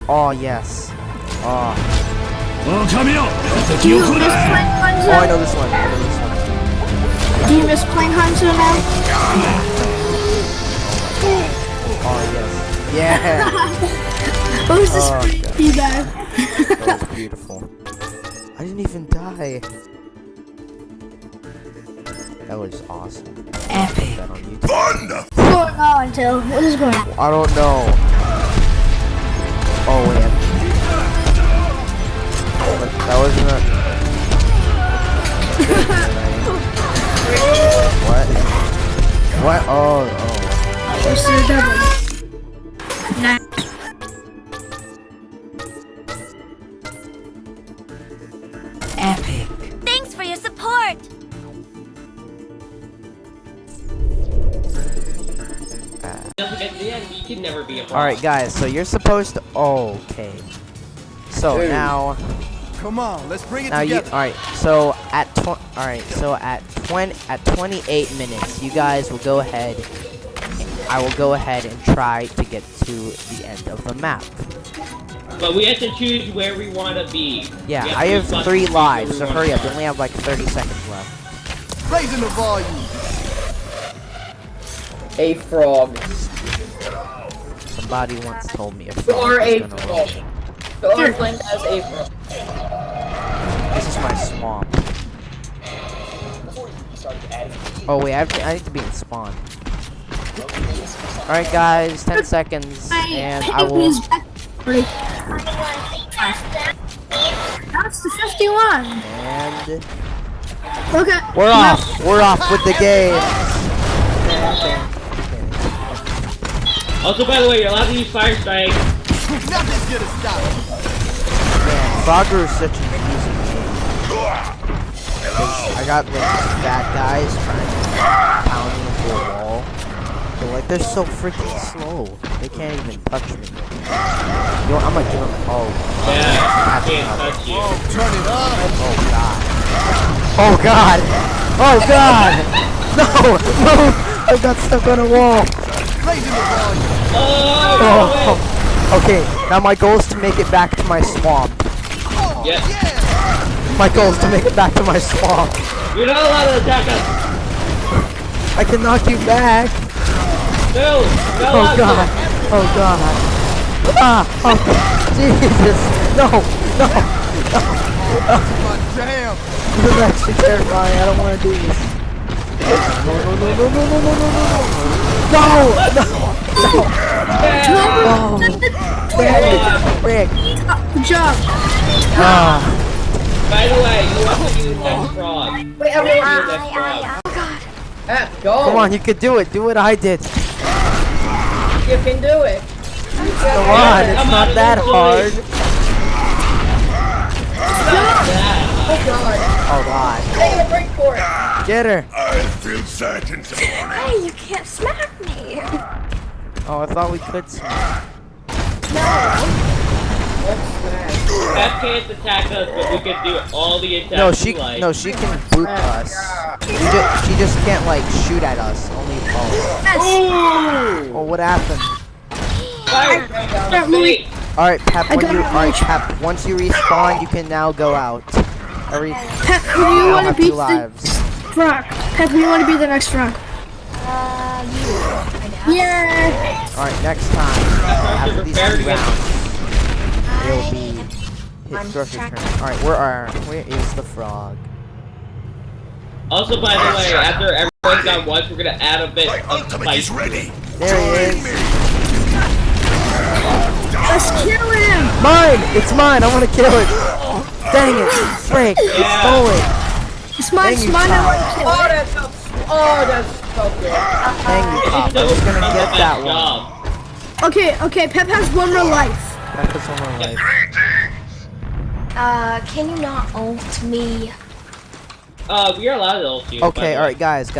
Oh yes. Oh. Do you miss playing Hanzo? Oh, I know this one. I know this one. Do you miss playing Hanzo now? Oh yes. Yeah. What was this Oh, pretty bad? That was beautiful. I didn't even die. That was awesome. Epic. That on YouTube. What's going on, Till? What is going on? I don't know. Oh wait. That wasn't a. What? What? Oh, oh. Where's your double? Nah. Epic. Thanks for your support! Alright guys, so you're supposed to. Oh, okay. So Dude. now. Come on, let's bring it Now you. together. Alright, so at 28 minutes, you guys will go ahead. I will go ahead and try to get to the end of the map. But we have to choose where we want to be. Yeah, I have 3 lives, so hurry up. We only have like 30 seconds left. Raising the volume. A frog. Somebody once told me a Or frog a was gonna frog. win. The orange land has a frog. This is my swamp. Oh wait, I need to be in spawn. Alright guys, 10 seconds, and I will... That's the 51. And... Okay. We're off! We're off with the game! Also, by the way, you're allowed to use Fire Strike. Nothing's gonna stop it. Man, Frogger is such an easy game. I got like bad guys trying to pound me into a wall. But like, they're so freaking slow. They can't even touch me. Yo, I'm gonna give them... Oh. Yeah, I can't touch you. Oh, turn it up. Oh god. Oh god! Oh god! No! No! I got stuck on a wall! Raising the volume. Oh. Okay, now my goal is to make it back to my swamp. Oh, Yes. yeah. My goal is to make it back to my swamp. You're not allowed to attack us. I can knock you back. No, Oh god. Oh god. Ah! Oh Jesus! No! No! God damn. This is actually terrifying. I don't want to do this. No! No! No! No! No! No! No! No! No! No! Oh! Frick! Good job. Ah! By the way, you have to use next frog. Wait, everyone. Next frog. Go. Come on, you could do it. Do what I did. You can do it. Come on, it's not that hard. Oh god. Oh god. Take a break for it. Get her. I feel certain someone. Hey, you can't smack me! Oh, I thought we could smash. Beth can't attack us, but we can do all the attacks No, we like. she can boot us. She just can't like shoot at us. Only Oh, what happened? Fire! Alright, Pep, once you respawn, you can now go out. Pep, who do you I want to have be 2 the lives. frog? Pep, who do you want to be the next frog? You. Yeah. Alright, next time, after these 2 rounds, it'll be hit grocery turn. Alright, where is the frog? Also, by the way, after everyone's done once, we're gonna add a bit My of ultimate spice. is ready. There he is. Let's kill him. Mine! It's mine! I want to kill it! Dang it! Frank! It stole it! It's mine. It's mine. I want to kill Oh, it. that's so. Oh, that's so good. Dang you, Pop. I was gonna get that one. Okay. Pep has 1 more life. That puts one more life. Can you not ult me? We are allowed to ult you. Okay, alright guys.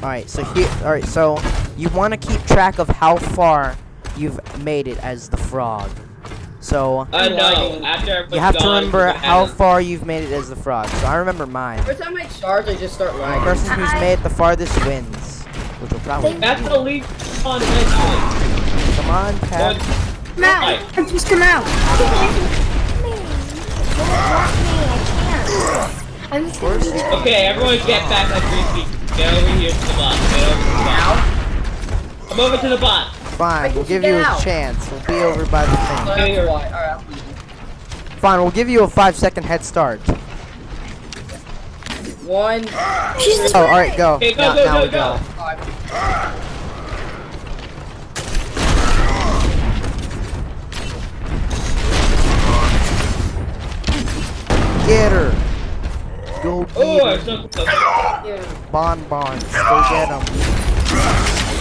Alright, so you want to keep track of how far you've made it as the frog. So No, after everyone's you have to gone, remember we're gonna how add far you've made it as the frog. So I remember mine. Every time I charge, I just start The lagging. person who's made it the farthest wins. Which will probably be That's you. the least fun eventually. Come on, Pep. Come out. Just come out. I'm sorry. Okay, everyone get back like 3 feet. Get over here to the bot. Get over to the bot. Come over to the bot. Fine, we'll give you a chance. We'll be over by the thing. That's why. Alright. Fine, we'll give you a 5-second head start. 1. Oh, alright, go. Okay, go, Now go, we go, go. 5. Get her. Go Oh, get I'm her. so close. Bonbons. Go get them.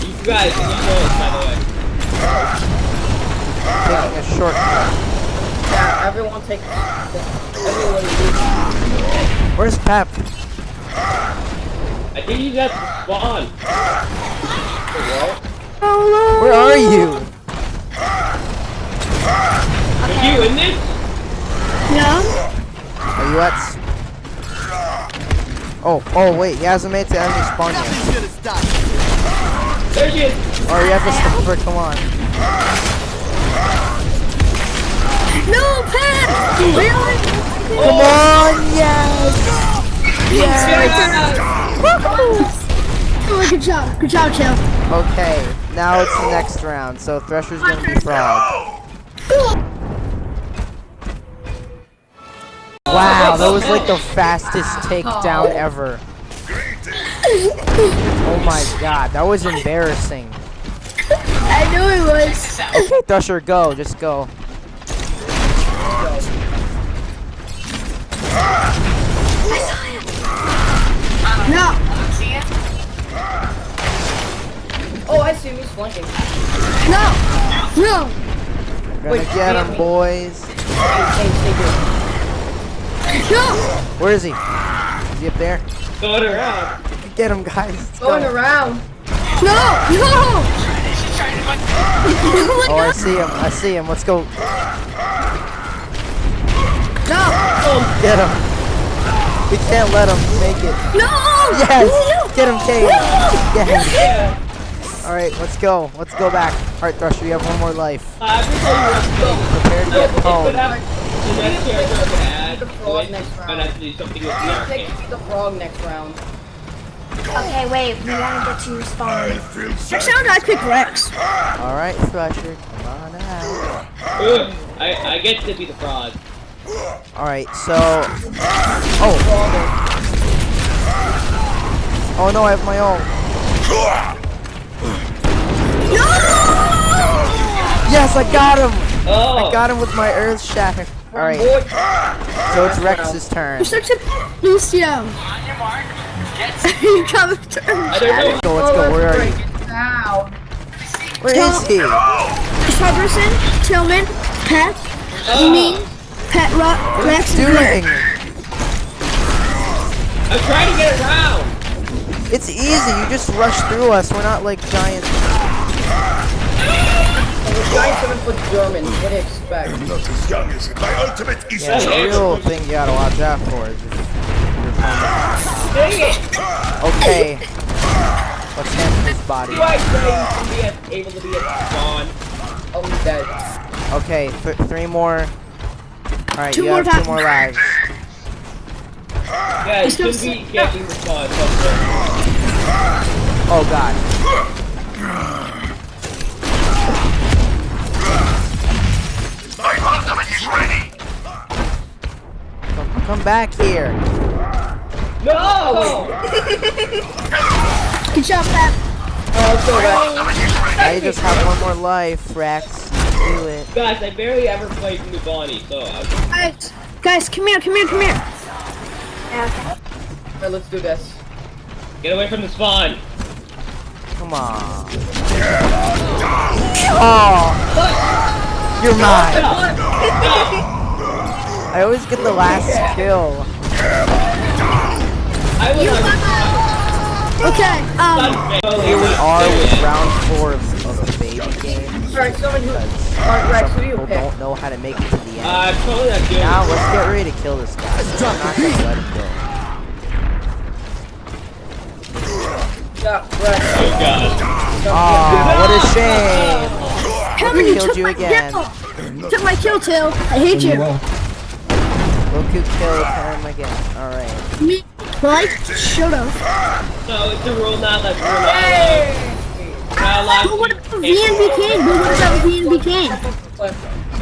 You guys, you know, by the way. Taking a shortcut. Yeah, everyone take. Everyone Where's Pep? I think he's at the spawn. Where are you? Are you in this? No. Are you at? Oh wait, he hasn't made it to enemy spawn yet. Should have stopped. There she is. Oh, you have to stop her. Come on. No, Pat. Really? Come on, yes. Yeah. Oh, good job. Good job, Chill. Okay, now it's the next round. So Thresher's gonna be Frog. Wow, that was like the fastest takedown ever. Oh my god, that was embarrassing. I knew it was. Okay, Thresher, go. Just go. No. Oh, I see him. He's flanking. No. No. Gonna Wait, get him, boys. Stay here. No. Where is he? Is he up there? Going around. Get him, guys. Let's Going go. around. No. No. Oh, I see him. I see him. Let's go. No. Get him. We can't let him make it. No. Yes. Get him, Kate. Yes. Yeah. All right, let's go. Let's go back. All right, Thresher, you have one more life. Every time you Prepare to get home. the next character I can add The to frog it, next but round. have to do something with the Take arcade. the frog next round. Okay, wait. We want to get to your spawn. Next round, I pick Rex. All right, Thresher, come on out. Ugh, I get to be the fraud. All right, so. Oh. Oh no, I have my own. Yes, I got him. Oh, I got him with my Earth Shatter. All right, Boy. so it's Rex's turn. You're such a Lucio. You come to I don't know. So let's go. Where are you? Down. Where is he? Robertson, Tillman, Pat, me, Pat Rock, Rex, and Claire. Doing? I'm trying to get around. It's easy. You just rush through us. We're not like giant. We're 7-foot German. What do you expect? I'm not as young as it. My ultimate is Yeah, the real thing you gotta watch out for is your Dang it. Okay. Let's handle this body. Do I say to be able to be at spawn? Oh, he's dead. Okay, 3 more. Alright, Two you more have 2 times. more lives. Yeah, it should be camping the spawn. Oh god. My ultimate is ready. Come back here. No! Good job, Pat. Oh, so bad. Now you just have 1 more life, Rex. Do it. Guys, I barely ever played New Bonnie, so I'm... Guys, come here. Alright, let's do this. Get away from the spawn. Come on. Oh! You're mine. I always get the last kill. I was Okay, Here we are with round 4 of the baby game. Alright, someone who. Alright, Rex, who do you People pick? don't know how to make it to the end. I'm totally not good. Now let's get ready to kill this guy. I'm not gonna let him go. Yeah, Rex. Oh god. Oh, what a shame. Helmet, you killed took you my again. kill. Took my kill, Tail. I hate you. Goku killed him again. Alright. Me, like, shut up. No, it's a rule now that we're not allowed But what to about VNB King? But what about VNB King?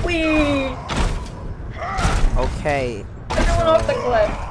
Wee! Okay. Everyone off the cliff.